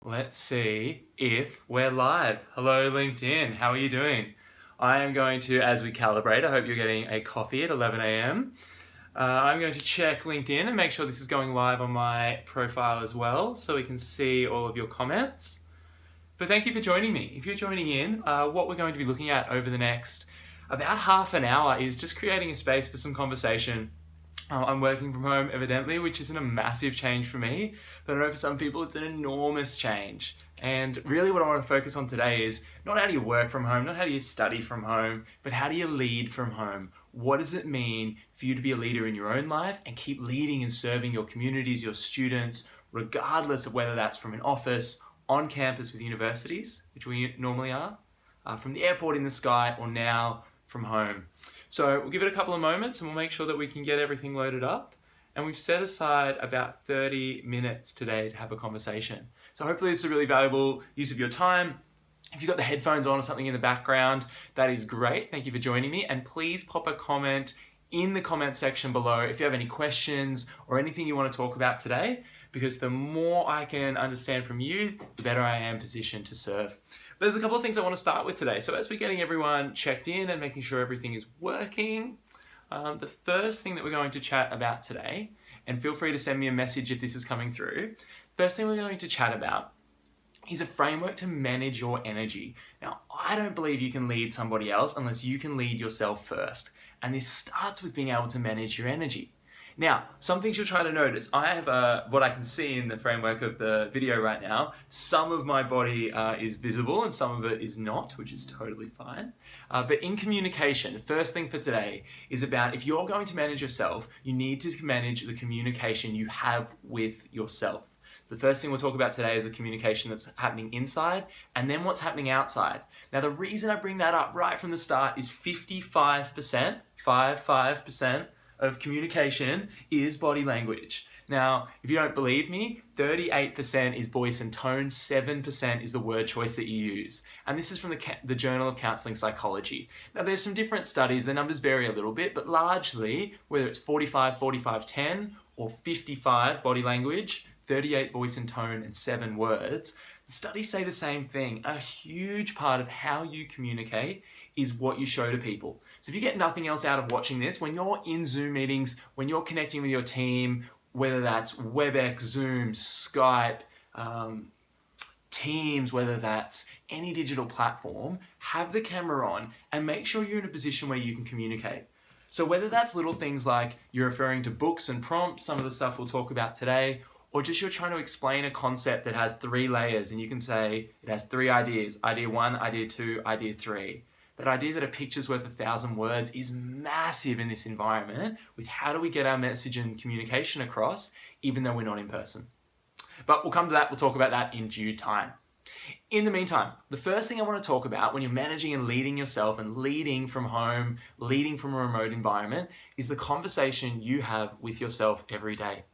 Let's see if we're live. Hello, LinkedIn. How are you doing? I am going to, as we calibrate, I hope you're getting a coffee at 11 a.m. I'm going to check LinkedIn and make sure this is going live on my profile as well so we can see all of your comments. But thank you for joining me. If you're joining in, what we're going to be looking at over the next about half an hour is just creating a space for some conversation. I'm working from home, evidently, which isn't a massive change for me, but I know for some people it's an enormous change. And really what I want to focus on today is not how do you work from home, not how do you study from home, but how do you lead from home? What does it mean for you to be a leader in your own life and keep leading and serving your communities, your students, regardless of whether that's from an office, on campus with universities, which we normally are, from the airport in the sky, or now from home. So we'll give it a couple of moments and we'll make sure that we can get everything loaded up. And we've set aside about 30 minutes today to have a conversation. So hopefully this is a really valuable use of your time. If you've got the headphones on or something in the background, that is great. Thank you for joining me. And please pop a comment in the comment section below if you have any questions or anything you want to talk about today, because the more I can understand from you, the better I am positioned to serve. But there's a couple of things I want to start with today. So as we're getting everyone checked in and making sure everything is working, the first thing that we're going to chat about today, and feel free to send me a message if this is coming through, first thing we're going to chat about is a framework to manage your energy. Now, I don't believe you can lead somebody else unless you can lead yourself first. And this starts with being able to manage your energy. Now, some things you'll try to notice. I have what I can see in the framework of the video right now. Some of my body is visible and some of it is not, which is totally fine. But in communication, the first thing for today is about if you're going to manage yourself, you need to manage the communication you have with yourself. So the first thing we'll talk about today is the communication that's happening inside and then what's happening outside. Now, the reason I bring that up right from the start is 55% of communication is body language. Now, if you don't believe me, 38% is voice and tone, 7% is the word choice that you use. And this is from the Journal of Counseling Psychology. Now, there's some different studies, the numbers vary a little bit, but largely, whether it's 45-10 or 55 body language, 38 voice and tone, and 7 words, the studies say the same thing. A huge part of how you communicate is what you show to people. So if you get nothing else out of watching this, when you're in Zoom meetings, when you're connecting with your team, whether that's WebEx, Zoom, Skype, Teams, whether that's any digital platform, have the camera on and make sure you're in a position where you can communicate. So whether that's little things like you're referring to books and prompts, some of the stuff we'll talk about today, or just you're trying to explain a concept that has 3 layers and you can say it has 3 ideas, idea 1, idea 2, idea 3. That idea that a picture's worth 1,000 words is massive in this environment with how do we get our message and communication across even though we're not in person. But we'll come to that, we'll talk about that in due time. In the meantime, the first thing I want to talk about when you're managing and leading yourself and leading from home, leading from a remote environment, is the conversation you have with yourself every day.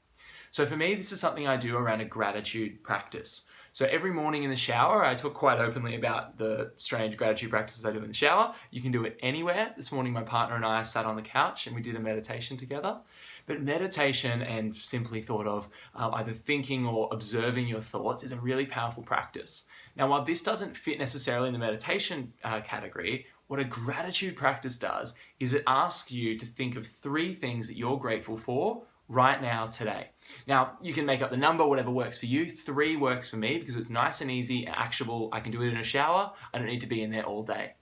So for me, this is something I do around a gratitude practice. So every morning in the shower, I talk quite openly about the strange gratitude practices I do in the shower. You can do it anywhere. This morning, my partner and I sat on the couch and we did a meditation together. But meditation and simply thought of either thinking or observing your thoughts is a really powerful practice. Now, while this doesn't fit necessarily in the meditation category, what a gratitude practice does is it asks you to think of 3 things that you're grateful for right now, today. Now, you can make up the number, whatever works for you. 3 works for me because it's nice and easy and actionable. I can do it in a shower. I don't need to be in there all day.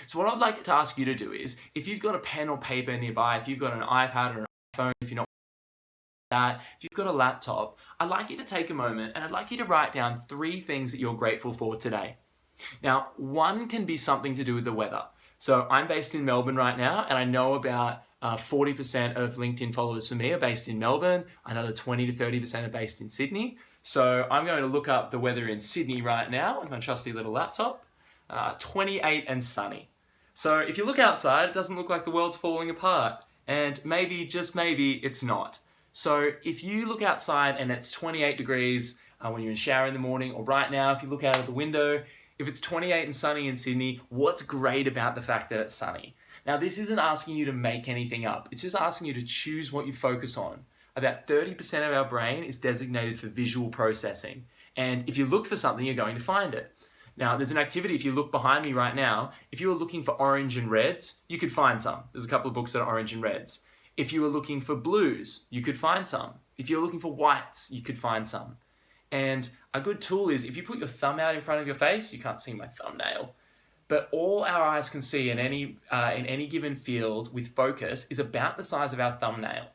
So what I'd like to ask you to do is, if you've got a pen or paper nearby, if you've got an iPad or an iPhone, if you're not that, if you've got a laptop, I'd like you to take a moment and I'd like you to write down 3 things that you're grateful for today. Now, one can be something to do with the weather. So I'm based in Melbourne right now, and I know about 40% of LinkedIn followers for me are based in Melbourne. Another 20 to 30% are based in Sydney. So I'm going to look up the weather in Sydney right now with my trusty little laptop. 28 and sunny. So if you look outside, it doesn't look like the world's falling apart. And maybe, just maybe, it's not. So if you look outside and it's 28 degrees when you're in the shower in the morning, or right now, if you look out of the window, if it's 28 and sunny in Sydney, what's great about the fact that it's sunny? Now, this isn't asking you to make anything up. It's just asking you to choose what you focus on. About 30% of our brain is designated for visual processing. And if you look for something, you're going to find it. Now, there's an activity, if you look behind me right now, if you were looking for orange and reds, you could find some. There's a couple of books that are orange and reds. If you were looking for blues, you could find some. If you're looking for whites, you could find some. And a good tool is if you put your thumb out in front of your face, you can't see my thumbnail, but all our eyes can see in any given field with focus is about the size of our thumbnail.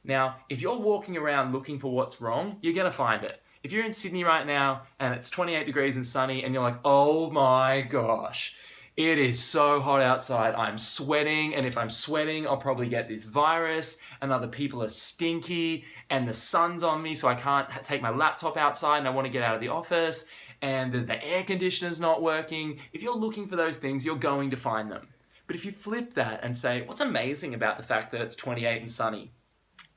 Now, if you're walking around looking for what's wrong, you're going to find it. If you're in Sydney right now and it's 28 degrees and sunny and you're like, oh my gosh, it is so hot outside, I'm sweating, and if I'm sweating, I'll probably get this virus, and other people are stinky, and the sun's on me, so I can't take my laptop outside, and I want to get out of the office, and there's the air conditioner's not working. If you're looking for those things, you're going to find them. But if you flip that and say, what's amazing about the fact that it's 28 and sunny?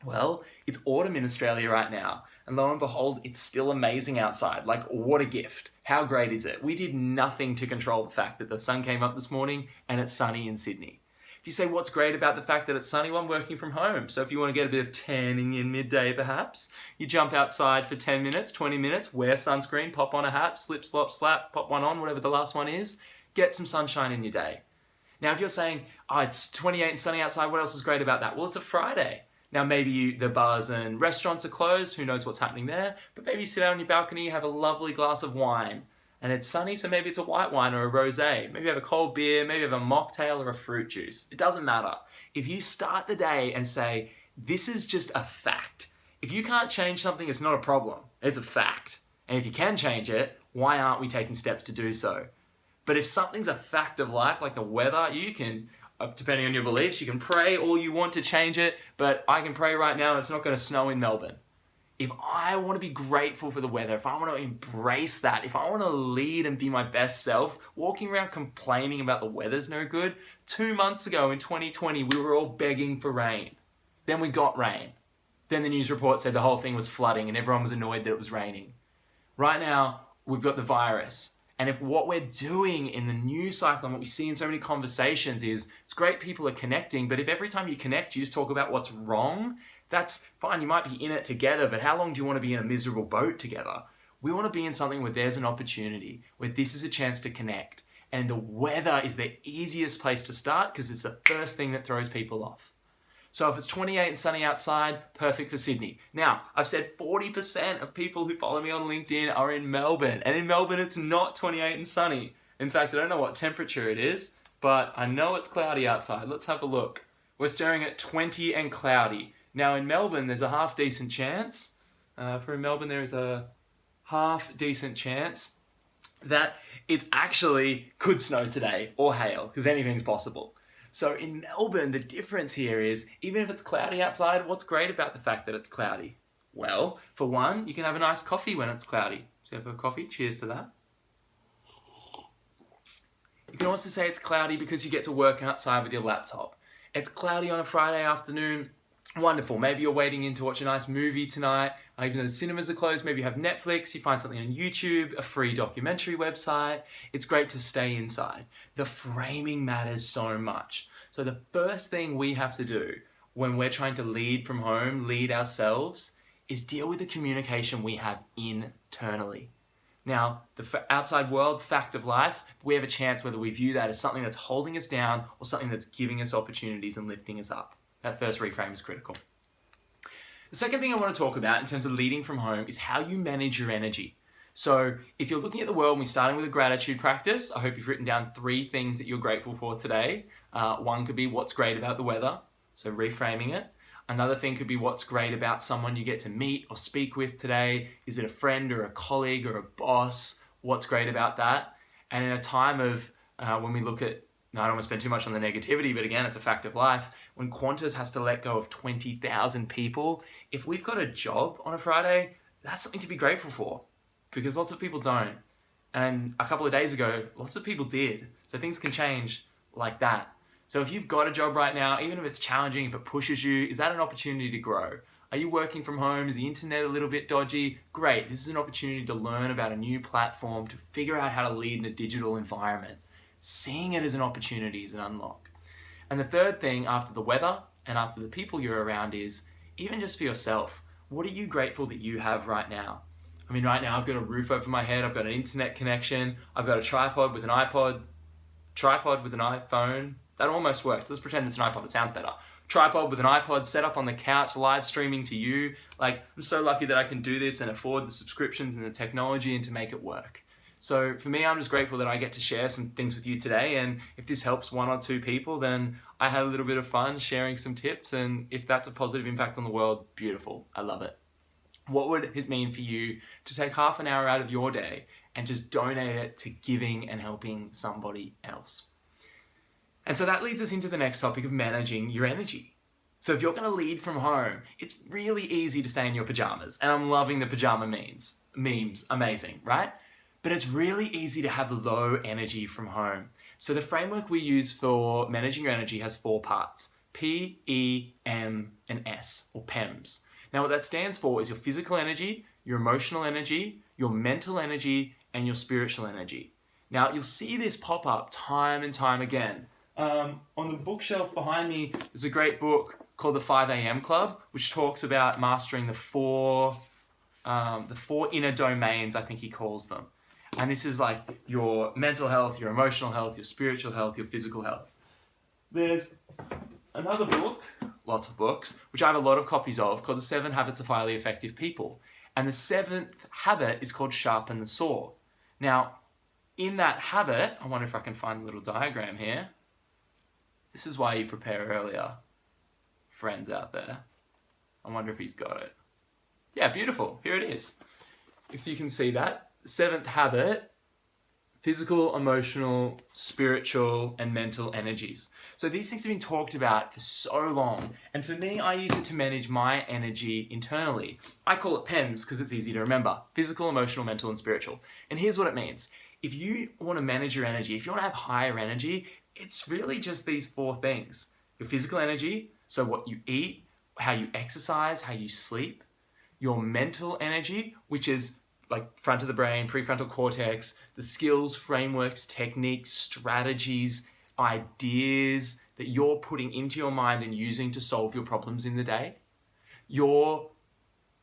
Well, it's autumn in Australia right now, and lo and behold, it's still amazing outside. Like, what a gift. How great is it? We did nothing to control the fact that the sun came up this morning and it's sunny in Sydney. If you say, what's great about the fact that it's sunny? Well, I'm working from home. So if you want to get a bit of tanning in midday, perhaps, you jump outside for 10 minutes, 20 minutes, wear sunscreen, pop on a hat, slip, slop, slap, pop one on, whatever the last one is, get some sunshine in your day. Now, if you're saying, oh, it's 28 and sunny outside, what else is great about that? Well, it's a Friday. Now, maybe the bars and restaurants are closed, who knows what's happening there, but maybe you sit out on your balcony, have a lovely glass of wine, and it's sunny, so maybe it's a white wine or a rosé. Maybe you have a cold beer, maybe you have a mocktail or a fruit juice. It doesn't matter. If you start the day and say, this is just a fact. If you can't change something, it's not a problem. It's a fact. And if you can change it, why aren't we taking steps to do so? But if something's a fact of life, like the weather, you can, depending on your beliefs, you can pray all you want to change it, but I can pray right now it's not going to snow in Melbourne. If I want to be grateful for the weather, if I want to embrace that, if I want to lead and be my best self, walking around complaining about the weather's no good, 2 months ago in 2020, we were all begging for rain. Then we got rain. Then the news report said the whole thing was flooding and everyone was annoyed that it was raining. Right now, we've got the virus. And if what we're doing in the news cycle and what we see in so many conversations is, it's great people are connecting, but if every time you connect, you just talk about what's wrong, that's fine. You might be in it together, but how long do you want to be in a miserable boat together? We want to be in something where there's an opportunity, where this is a chance to connect. And the weather is the easiest place to start because it's the first thing that throws people off. So if it's 28 and sunny outside, perfect for Sydney. Now, I've said 40% of people who follow me on LinkedIn are in Melbourne. And in Melbourne, it's not 28 and sunny. In fact, I don't know what temperature it is, but I know it's cloudy outside. Let's have a look. We're staring at 20 and cloudy. Now in Melbourne, there's a half decent chance. For in Melbourne, there is a half decent chance that it's actually could snow today or hail, because anything's possible. So in Melbourne, the difference here is, even if it's cloudy outside, what's great about the fact that it's cloudy? Well, for one, you can have a nice coffee when it's cloudy. So have a coffee, cheers to that. You can also say it's cloudy because you get to work outside with your laptop. It's cloudy on a Friday afternoon, wonderful. Maybe you're waiting in to watch a nice movie tonight, even though the cinemas are closed, maybe you have Netflix, you find something on YouTube, a free documentary website. It's great to stay inside. The framing matters so much. So the first thing we have to do when we're trying to lead from home, lead ourselves, is deal with the communication we have internally. Now, the outside world, fact of life, we have a chance whether we view that as something that's holding us down or something that's giving us opportunities and lifting us up. That first reframe is critical. The second thing I want to talk about in terms of leading from home is how you manage your energy. So if you're looking at the world and we're starting with a gratitude practice, I hope you've written down 3 things that you're grateful for today. One could be what's great about the weather, so reframing it. Another thing could be what's great about someone you get to meet or speak with today. Is it a friend or a colleague or a boss? What's great about that? And in a time of when we look at, I don't want to spend too much on the negativity, but again, it's a fact of life. When Qantas has to let go of 20,000 people, if we've got a job on a Friday, that's something to be grateful for, because lots of people don't. And a couple of days ago, lots of people did. So things can change like that. So if you've got a job right now, even if it's challenging, if it pushes you, is that an opportunity to grow? Are you working from home? Is the internet a little bit dodgy? Great, this is an opportunity to learn about a new platform, to figure out how to lead in a digital environment. Seeing it as an opportunity is an unlock. And the third thing after the weather and after the people you're around is, even just for yourself, what are you grateful that you have right now? I mean, right now I've got a roof over my head, I've got an internet connection, I've got a tripod with an iPod, tripod with an iPhone. That almost worked. Let's pretend it's an iPod, it sounds better. Tripod with an iPod set up on the couch, live streaming to you. Like, I'm so lucky that I can do this and afford the subscriptions and the technology and to make it work. So for me, I'm just grateful that I get to share some things with you today. And if this helps one or two people, then I had a little bit of fun sharing some tips. And if that's a positive impact on the world, beautiful. I love it. What would it mean for you to take half an hour out of your day and just donate it to giving and helping somebody else? And so that leads us into the next topic of managing your energy. So if you're going to lead from home, it's really easy to stay in your pajamas. And I'm loving the pajama memes, amazing, right? But it's really easy to have low energy from home. So the framework we use for managing your energy has 4 parts: P, E, M, and S, or PEMS. Now what that stands for is your physical energy, your emotional energy, your mental energy, and your spiritual energy. Now you'll see this pop up time and time again. On the bookshelf behind me, there's a great book called The 5 a.m. Club, which talks about mastering the four inner domains, I think he calls them. And this is like your mental health, your emotional health, your spiritual health, your physical health. There's another book, lots of books, which I have a lot of copies of, called The 7 Habits of Highly Effective People. And the 7th habit is called Sharpen the Saw. Now, in that habit, I wonder if I can find a little diagram here. This is why you prepare earlier, friends out there. I wonder if he's got it. Yeah, beautiful. Here it is. If you can see that. 7th habit, physical, emotional, spiritual, and mental energies. So these things have been talked about for so long. And for me, I use it to manage my energy internally. I call it PEMS because it's easy to remember. Physical, emotional, mental, and spiritual. And here's what it means. If you want to manage your energy, if you want to have higher energy, it's really just these 4 things. Your physical energy, so what you eat, how you exercise, how you sleep. Your mental energy, which is like front of the brain, prefrontal cortex, the skills, frameworks, techniques, strategies, ideas that you're putting into your mind and using to solve your problems in the day. Your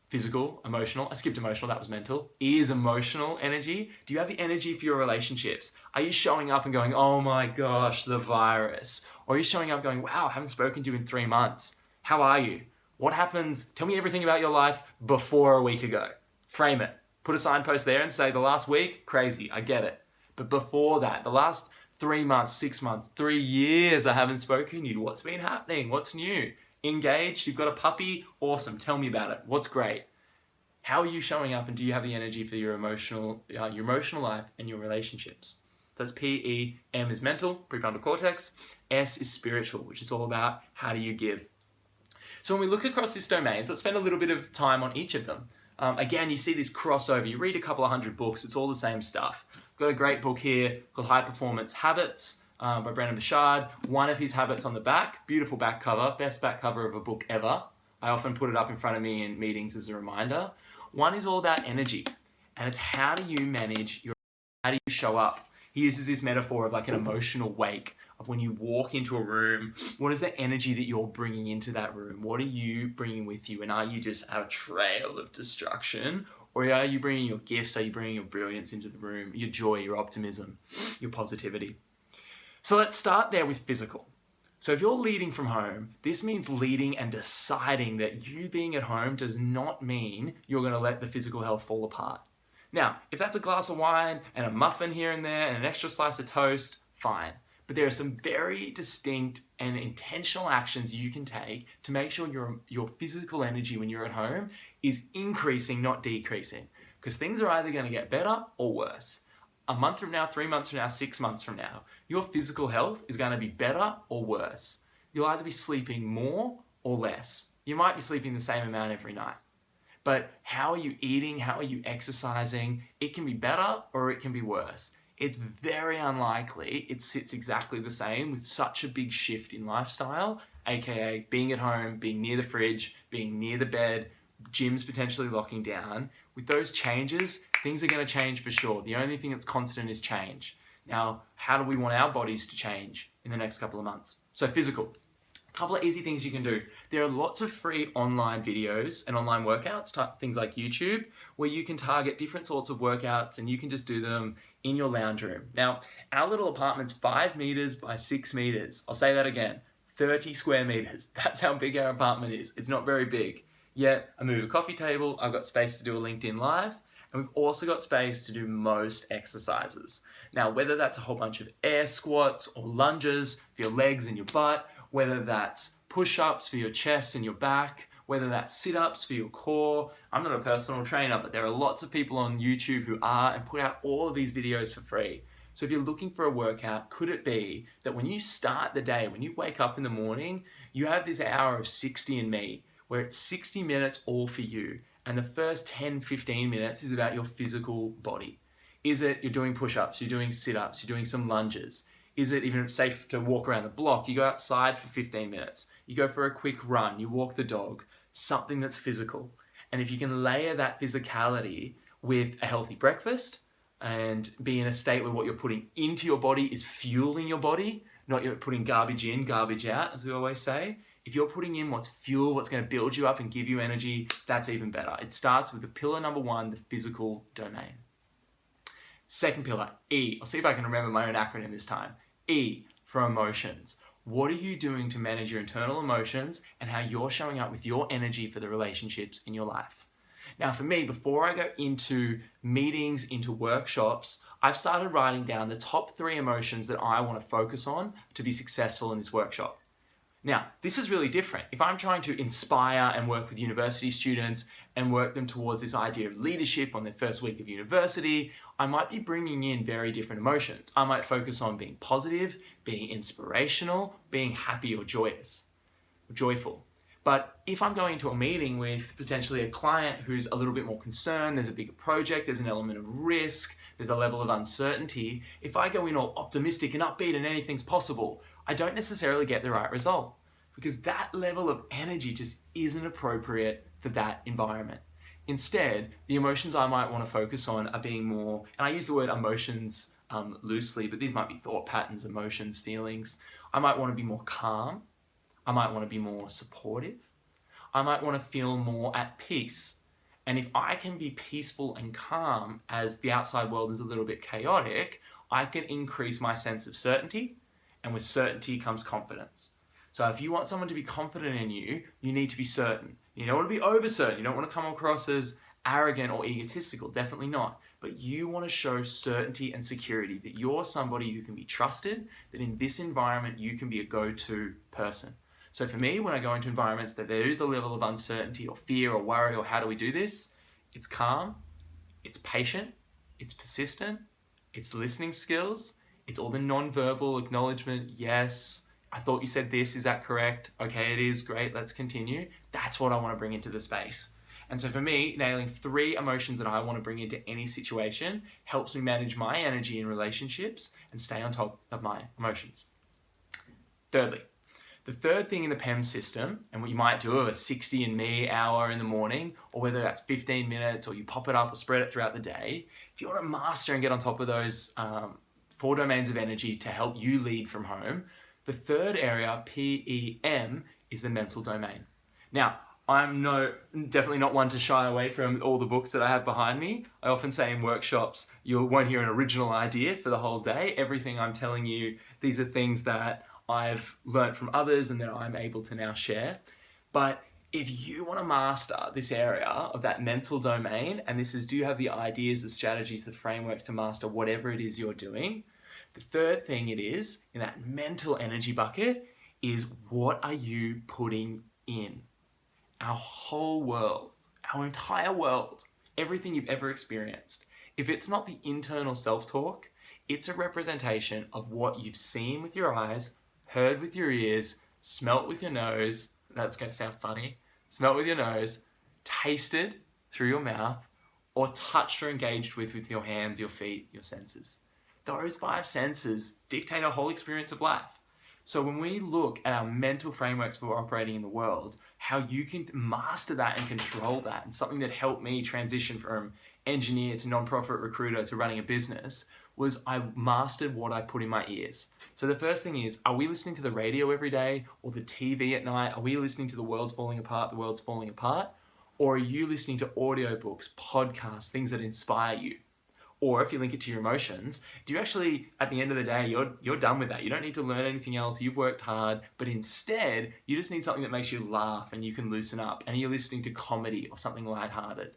physical, emotional, I skipped emotional, that was mental, is emotional energy. Do you have the energy for your relationships? Are you showing up and going, oh my gosh, the virus? Or are you showing up going, wow, I haven't spoken to you in 3 months. How are you? What happens? Tell me everything about your life before a week ago. Frame it. Put a signpost there and say the last week, crazy, I get it. But before that, the last 3 months, 6 months, 3 years I haven't spoken to you. What's been happening? What's new? Engaged? You've got a puppy? Awesome. Tell me about it. What's great? How are you showing up and do you have the energy for your emotional life and your relationships? So that's P, E, M is mental, prefrontal cortex. S is spiritual, which is all about how do you give. So when we look across these domains, let's spend a little bit of time on each of them. Again, you see this crossover. You read a couple of hundred books. It's all the same stuff. I've got a great book here called High Performance Habits by Brendon Burchard. One of his habits on the back. Beautiful back cover. Best back cover of a book ever. I often put it up in front of me in meetings as a reminder. One is all about energy. And it's how do you manage how do you show up? He uses this metaphor of like an emotional wake of when you walk into a room, what is the energy that you're bringing into that room? What are you bringing with you? And are you just a trail of destruction? Or are you bringing your gifts? Are you bringing your brilliance into the room, your joy, your optimism, your positivity? So let's start there with physical. So if you're leading from home, this means leading and deciding that you being at home does not mean you're going to let the physical health fall apart. Now, if that's a glass of wine and a muffin here and there and an extra slice of toast, fine. But there are some very distinct and intentional actions you can take to make sure your physical energy when you're at home is increasing, not decreasing. Because things are either going to get better or worse. A month from now, 3 months from now, 6 months from now, your physical health is going to be better or worse. You'll either be sleeping more or less. You might be sleeping the same amount every night. But how are you eating? How are you exercising? It can be better or it can be worse. It's very unlikely it sits exactly the same with such a big shift in lifestyle, aka being at home, being near the fridge, being near the bed, gyms potentially locking down. With those changes, things are going to change for sure. The only thing that's constant is change. Now, how do we want our bodies to change in the next couple of months? So physical. Couple of easy things you can do. There are lots of free online videos and online workouts, things like YouTube, where you can target different sorts of workouts and you can just do them in your lounge room. Now, our little apartment's 5 meters by 6 meters. I'll say that again, 30 square meters. That's how big our apartment is. It's not very big. Yet, I moved a coffee table, I've got space to do a LinkedIn Live, and we've also got space to do most exercises. Now, whether that's a whole bunch of air squats or lunges for your legs and your butt, whether that's push-ups for your chest and your back, whether that's sit-ups for your core. I'm not a personal trainer, but there are lots of people on YouTube who are and put out all of these videos for free. So if you're looking for a workout, could it be that when you start the day, when you wake up in the morning, you have this hour of 60 and me, where it's 60 minutes all for you, and the first 10, 15 minutes is about your physical body. Is it you're doing push-ups, you're doing sit-ups, you're doing some lunges? Is it even safe to walk around the block? You go outside for 15 minutes. You go for a quick run. You walk the dog. Something that's physical. And if you can layer that physicality with a healthy breakfast and be in a state where what you're putting into your body is fueling your body, not you're putting garbage in, garbage out, as we always say. If you're putting in what's fuel, what's going to build you up and give you energy, that's even better. It starts with the pillar number 1, the physical domain. Second pillar, E. I'll see if I can remember my own acronym this time. E for emotions. What are you doing to manage your internal emotions and how you're showing up with your energy for the relationships in your life? Now for me, before I go into meetings, into workshops, I've started writing down the top 3 emotions that I want to focus on to be successful in this workshop. Now, this is really different. If I'm trying to inspire and work with university students and work them towards this idea of leadership on their first week of university, I might be bringing in very different emotions. I might focus on being positive, being inspirational, being happy or joyous, or joyful. But if I'm going to a meeting with potentially a client who's a little bit more concerned, there's a bigger project, there's an element of risk, there's a level of uncertainty, if I go in all optimistic and upbeat and anything's possible, I don't necessarily get the right result because that level of energy just isn't appropriate for that environment. Instead, the emotions I might want to focus on are being more, and I use the word emotions loosely, but these might be thought patterns, emotions, feelings. I might want to be more calm. I might want to be more supportive. I might want to feel more at peace. And if I can be peaceful and calm as the outside world is a little bit chaotic, I can increase my sense of certainty, and with certainty comes confidence. So if you want someone to be confident in you, you need to be certain. You don't want to be over certain. You don't want to come across as arrogant or egotistical, definitely not. But you want to show certainty and security that you're somebody who can be trusted, that in this environment you can be a go-to person. So for me, when I go into environments that there is a level of uncertainty or fear or worry or how do we do this, it's calm, it's patient, it's persistent, it's listening skills, it's all the non-verbal acknowledgement, yes, I thought you said this, is that correct? Okay, it is, great, let's continue. That's what I want to bring into the space. And so for me, nailing 3 emotions that I want to bring into any situation helps me manage my energy in relationships and stay on top of my emotions. Thirdly, the third thing in the PEM system, and what you might do of a 60 and me hour in the morning, or whether that's 15 minutes or you pop it up or spread it throughout the day, if you want to master and get on top of those 4 domains of energy to help you lead from home, the third area, PEM, is the mental domain. Now, I'm definitely not one to shy away from all the books that I have behind me. I often say in workshops, you won't hear an original idea for the whole day. Everything I'm telling you, these are things that I've learned from others and that I'm able to now share. But if you want to master this area of that mental domain, and this is, do you have the ideas, the strategies, the frameworks to master whatever it is you're doing? The third thing it is, in that mental energy bucket, is what are you putting in? Our whole world, our entire world, everything you've ever experienced. If it's not the internal self-talk, it's a representation of what you've seen with your eyes, heard with your ears, smelt with your nose, that's going to sound funny, smelt with your nose, tasted through your mouth, or touched or engaged with your hands, your feet, your senses. Those 5 senses dictate our whole experience of life. So when we look at our mental frameworks for operating in the world, how you can master that and control that, and something that helped me transition from engineer to nonprofit recruiter to running a business, was I mastered what I put in my ears. So the first thing is, are we listening to the radio every day or the TV at night? Are we listening to the world's falling apart, the world's falling apart? Or are you listening to audiobooks, podcasts, things that inspire you? Or if you link it to your emotions, do you actually, at the end of the day, you're done with that. You don't need to learn anything else. You've worked hard, but instead, you just need something that makes you laugh and you can loosen up. And you're listening to comedy or something lighthearted.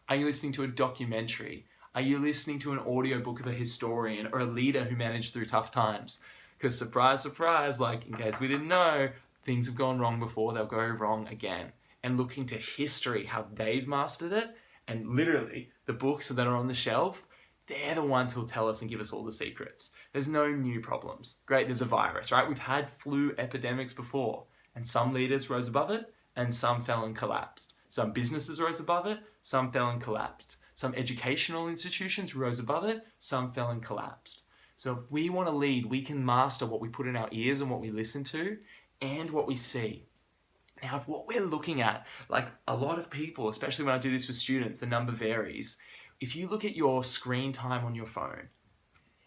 Are you listening to a documentary? Are you listening to an audiobook of a historian or a leader who managed through tough times? Because surprise, surprise, like in case we didn't know, things have gone wrong before, they'll go wrong again. And looking to history, how they've mastered it, and literally the books that are on the shelf, they're the ones who'll tell us and give us all the secrets. There's no new problems. Great, there's a virus, right? We've had flu epidemics before, and some leaders rose above it, and some fell and collapsed. Some businesses rose above it, some fell and collapsed. Some educational institutions rose above it, some fell and collapsed. So if we want to lead, we can master what we put in our ears and what we listen to, and what we see. Now, if what we're looking at, like a lot of people, especially when I do this with students, the number varies. If you look at your screen time on your phone,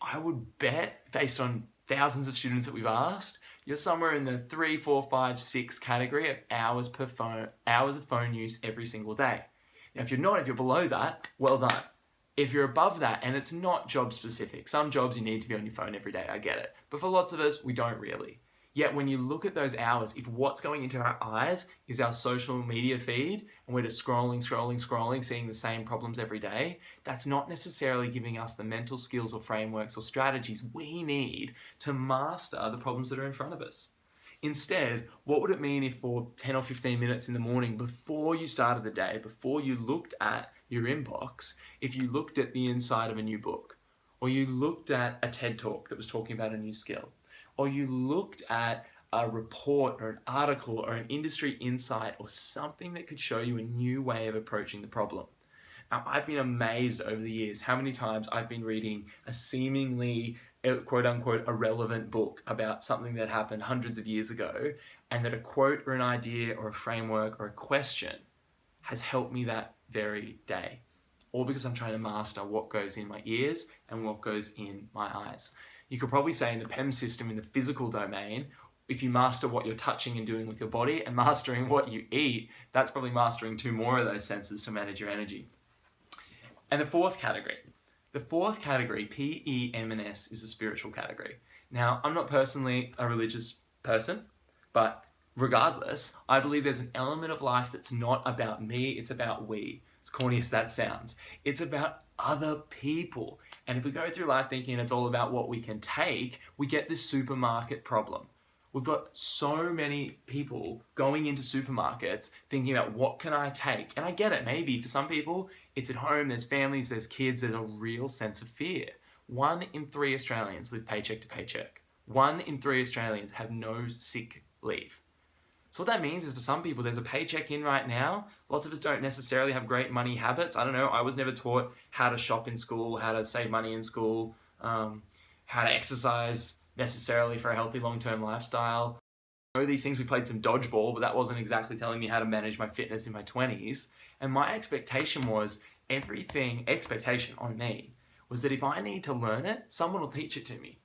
I would bet, based on thousands of students that we've asked, you're somewhere in the 3, 4, 5, 6 category of hours of phone use every single day. Now, if you're not, if you're below that, well done. If you're above that, and it's not job specific, some jobs you need to be on your phone every day, I get it. But for lots of us, we don't really. Yet when you look at those hours, if what's going into our eyes is our social media feed, and we're just scrolling, seeing the same problems every day, that's not necessarily giving us the mental skills or frameworks or strategies we need to master the problems that are in front of us. Instead, what would it mean if for 10 or 15 minutes in the morning, before you started the day, before you looked at your inbox, if you looked at the inside of a new book, or you looked at a TED Talk that was talking about a new skill, or you looked at a report or an article or an industry insight or something that could show you a new way of approaching the problem. Now, I've been amazed over the years how many times I've been reading a seemingly quote unquote irrelevant book about something that happened hundreds of years ago, and that a quote or an idea or a framework or a question has helped me that very day. All because I'm trying to master what goes in my ears and what goes in my eyes. You could probably say in the PEM system, in the physical domain, if you master what you're touching and doing with your body and mastering what you eat, that's probably mastering 2 more of those senses to manage your energy. And the fourth category, PEMNS, is a spiritual category. Now, I'm not personally a religious person, but regardless, I believe there's an element of life that's not about me, it's about we. As corny as that sounds. It's about other people. And if we go through life thinking it's all about what we can take, we get this supermarket problem. We've got so many people going into supermarkets thinking about what can I take? And I get it, maybe for some people, it's at home, there's families, there's kids, there's a real sense of fear. 1 in 3 Australians live paycheck to paycheck. 1 in 3 Australians have no sick leave. So what that means is for some people, there's a paycheck in right now. Lots of us don't necessarily have great money habits. I don't know, I was never taught how to shop in school, how to save money in school, how to exercise necessarily for a healthy long-term lifestyle. I know these things, we played some dodgeball, but that wasn't exactly telling me how to manage my fitness in my 20s. And my expectation on me was that if I need to learn it, someone will teach it to me.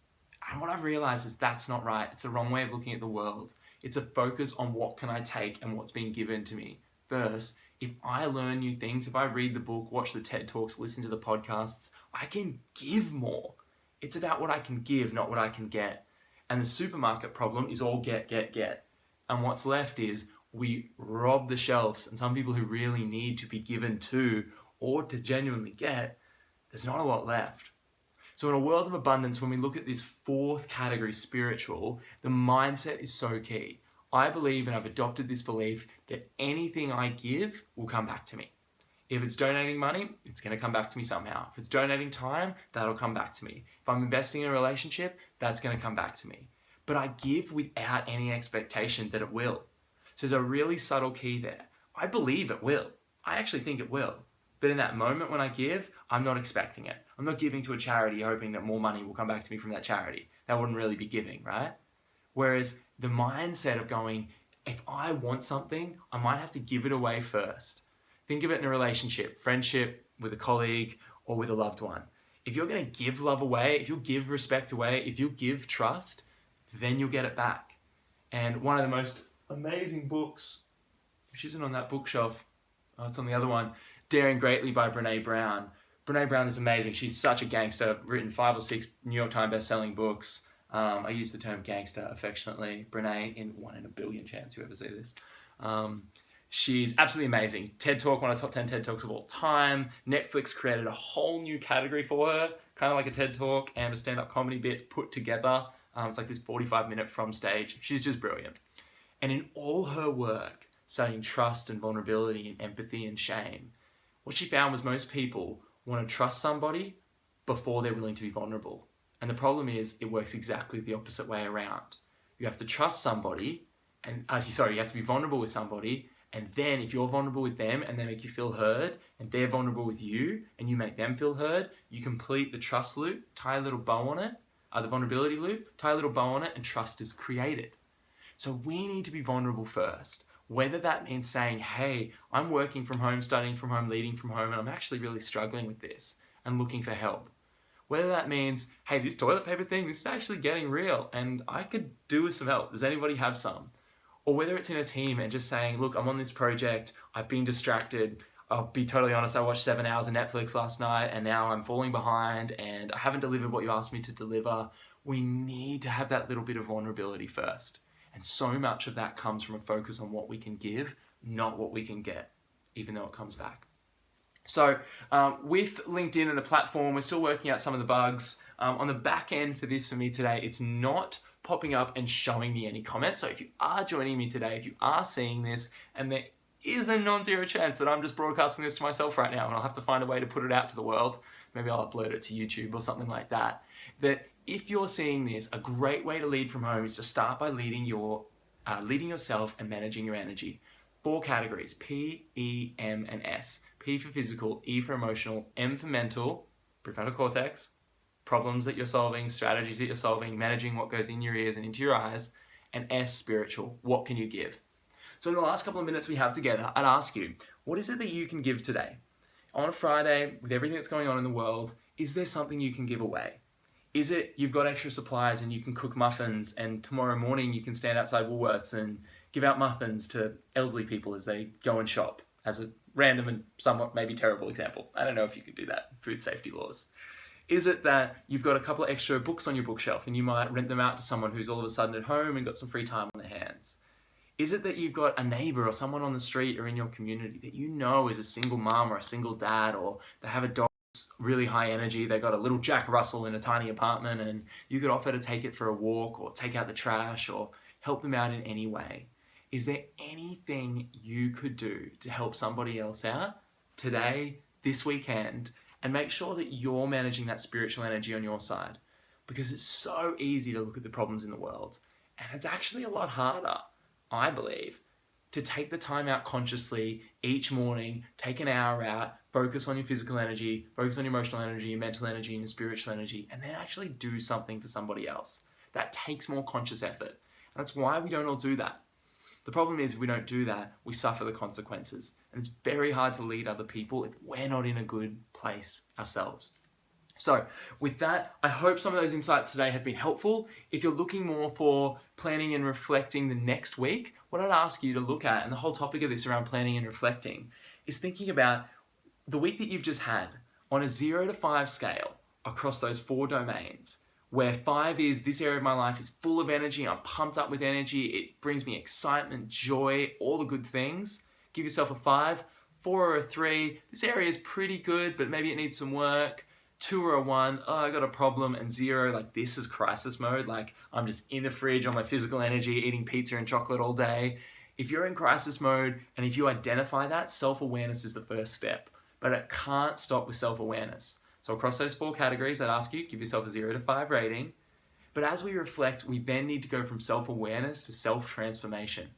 And what I've realized is that's not right. It's the wrong way of looking at the world. It's a focus on what can I take and what's been given to me. Versus, if I learn new things, if I read the book, watch the TED Talks, listen to the podcasts, I can give more. It's about what I can give, not what I can get. And the supermarket problem is all get. And what's left is we rob the shelves, and some people who really need to be given to or to genuinely get, there's not a lot left. So in a world of abundance, when we look at this fourth category, spiritual, the mindset is so key. I believe, and I've adopted this belief, that anything I give will come back to me. If it's donating money, it's going to come back to me somehow. If it's donating time, that'll come back to me. If I'm investing in a relationship, that's going to come back to me. But I give without any expectation that it will. So there's a really subtle key there. I believe it will. I actually think it will. But in that moment when I give, I'm not expecting it. I'm not giving to a charity hoping that more money will come back to me from that charity. That wouldn't really be giving, right? Whereas the mindset of going, if I want something, I might have to give it away first. Think of it in a relationship, friendship, with a colleague, or with a loved one. If you're going to give love away, if you'll give respect away, if you'll give trust, then you'll get it back. And one of the most amazing books, which isn't on that bookshelf, it's on the other one, Daring Greatly by Brene Brown. Brene Brown is amazing. She's such a gangster, written 5 or 6 New York Times best-selling books. I use the term gangster affectionately. Brene, in 1 in a billion chance you ever see this. She's absolutely amazing. TED Talk, one of the top 10 TED Talks of all time. Netflix created a whole new category for her, kind of like a TED Talk and a stand-up comedy bit put together. It's like this 45-minute from stage. She's just brilliant. And in all her work, studying trust and vulnerability and empathy and shame, what she found was most people want to trust somebody before they're willing to be vulnerable. And the problem is it works exactly the opposite way around. You have to trust somebody, and you have to be vulnerable with somebody, and then if you're vulnerable with them and they make you feel heard, and they're vulnerable with you and you make them feel heard, you complete the trust loop, tie a little bow on it, the vulnerability loop, tie a little bow on it, and trust is created. So we need to be vulnerable first. Whether that means saying, hey, I'm working from home, studying from home, leading from home, and I'm actually really struggling with this and looking for help. Whether that means, hey, this toilet paper thing, this is actually getting real and I could do with some help. Does anybody have some? Or whether it's in a team and just saying, look, I'm on this project, I've been distracted. I'll be totally honest, I watched 7 hours of Netflix last night and now I'm falling behind and I haven't delivered what you asked me to deliver. We need to have that little bit of vulnerability first. And so much of that comes from a focus on what we can give, not what we can get, even though it comes back. So with LinkedIn and the platform, we're still working out some of the bugs. On the back end for this for me today, it's not popping up and showing me any comments. So if you are joining me today, if you are seeing this, and there is a non-zero chance that I'm just broadcasting this to myself right now and I'll have to find a way to put it out to the world, maybe I'll upload it to YouTube or something like that, that if you're seeing this, a great way to lead from home is to start by leading yourself and managing your energy. 4 categories, P, E, M, and S. P for physical, E for emotional, M for mental, prefrontal cortex, problems that you're solving, strategies that you're solving, managing what goes in your ears and into your eyes, and S, spiritual, what can you give? So in the last couple of minutes we have together, I'd ask you, what is it that you can give today? On a Friday, with everything that's going on in the world, is there something you can give away? Is it you've got extra supplies and you can cook muffins and tomorrow morning you can stand outside Woolworths and give out muffins to elderly people as they go and shop, as a random and somewhat maybe terrible example. I don't know if you could do that, food safety laws. Is it that you've got a couple of extra books on your bookshelf and you might rent them out to someone who's all of a sudden at home and got some free time on their hands? Is it that you've got a neighbor or someone on the street or in your community that you know is a single mom or a single dad, or they have a dog that's really high energy, they got a little Jack Russell in a tiny apartment and you could offer to take it for a walk or take out the trash or help them out in any way? Is there anything you could do to help somebody else out today, this weekend, and make sure that you're managing that spiritual energy on your side? Because it's so easy to look at the problems in the world, and it's actually a lot harder, I believe, to take the time out consciously each morning, take an hour out, focus on your physical energy, focus on your emotional energy, your mental energy, and your spiritual energy, and then actually do something for somebody else. That takes more conscious effort. And that's why we don't all do that. The problem is if we don't do that, we suffer the consequences. And it's very hard to lead other people if we're not in a good place ourselves. So with that, I hope some of those insights today have been helpful. If you're looking more for planning and reflecting the next week, what I'd ask you to look at, and the whole topic of this around planning and reflecting, is thinking about the week that you've just had on a 0 to 5 scale across those 4 domains, where 5 is this area of my life is full of energy, I'm pumped up with energy, it brings me excitement, joy, all the good things. Give yourself a 5. 4 or a 3, this area is pretty good, but maybe it needs some work. 2 or a 1, oh, I got a problem. And 0, like this is crisis mode, like I'm just in the fridge on my physical energy, eating pizza and chocolate all day. If you're in crisis mode, and if you identify that, self-awareness is the first step, but it can't stop with self-awareness. So across those 4 categories, I'd ask you, give yourself a 0 to 5 rating. But as we reflect, we then need to go from self-awareness to self-transformation.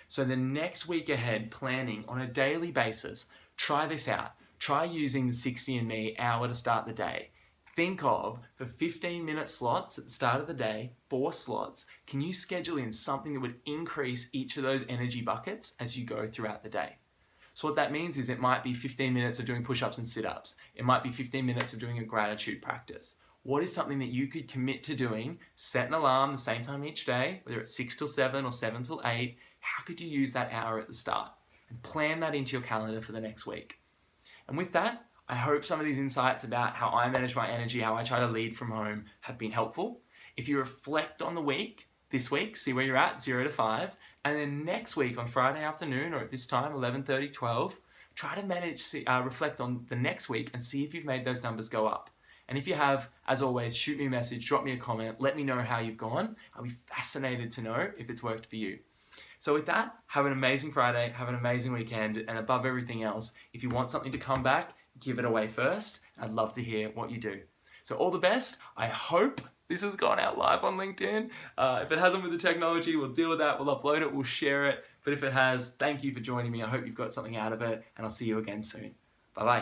So the next week ahead, planning on a daily basis, try this out. Try using the 60andMe hour to start the day. Think of, for 15-minute slots at the start of the day, 4 slots, can you schedule in something that would increase each of those energy buckets as you go throughout the day? So what that means is it might be 15 minutes of doing push-ups and sit-ups. It might be 15 minutes of doing a gratitude practice. What is something that you could commit to doing? Set an alarm the same time each day, whether it's 6 till 7 or 7 till 8. How could you use that hour at the start? And plan that into your calendar for the next week. And with that, I hope some of these insights about how I manage my energy, how I try to lead from home, have been helpful. If you reflect on the week, this week, see where you're at, 0 to 5, and then next week on Friday afternoon or at this time, 11:30, 12, try to reflect on the next week and see if you've made those numbers go up. And if you have, as always, shoot me a message, drop me a comment, let me know how you've gone. I'll be fascinated to know if it's worked for you. So with that, have an amazing Friday, have an amazing weekend, and above everything else, if you want something to come back, give it away first. I'd love to hear what you do. So all the best. I hope this has gone out live on LinkedIn. If it hasn't with the technology, we'll deal with that. We'll upload it, we'll share it. But if it has, thank you for joining me. I hope you've got something out of it, and I'll see you again soon. Bye-bye.